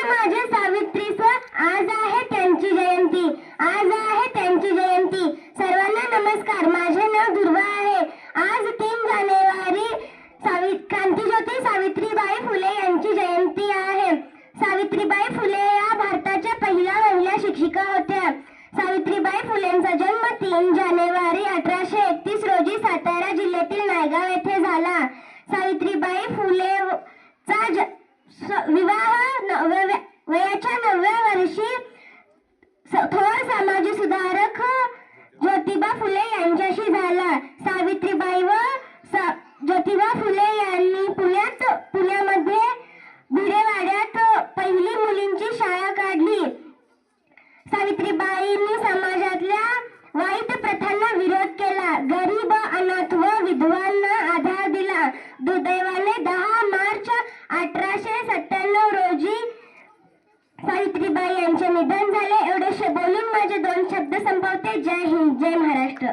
माझे सावित्रीस्व आज आहे त्यांची जयंती, आज आहे त्यांची जयंती। सर्वांना नमस्कार, माझे नाव दुर्वा आहे। आज 3 जानेवारी क्रांतीज्योती सावित्रीबाई फुले यांची जयंती आहे। सावित्रीबाई फुले या भारताच्या पहिल्या महिला शिक्षिका होत्या। सावित्रीबाई फुलेंचा जन्म 3 जानेवारी 1831 रोजी सातारा जिल्ह्यातील नायगाव येथे झाला। सावित्रीबाई फुलेचा विवाह वयाच्या 9व्या वर्षी थोर समाज सुधारक ज्योतिबा फुले यांच्याशी झाला। सावित्रीबाई व ज्योतिबा फुले यांनी पुण्यामध्ये भिडेवाड्यात पहिली मुलींची शाळा काढली। सावित्रीबाईंनी समाजातल्या वाईट प्रथांना विरोध केला, गरीब, अनाथ व विधवांना आधार दिला। दुर्दैवाने 10 मार्च 1897 रोजी सावित्रीबाई यांचे निधन झाले। एवढेशे बोलून माझे 2 शब्द संपवते। जय हिंद, जय महाराष्ट्र।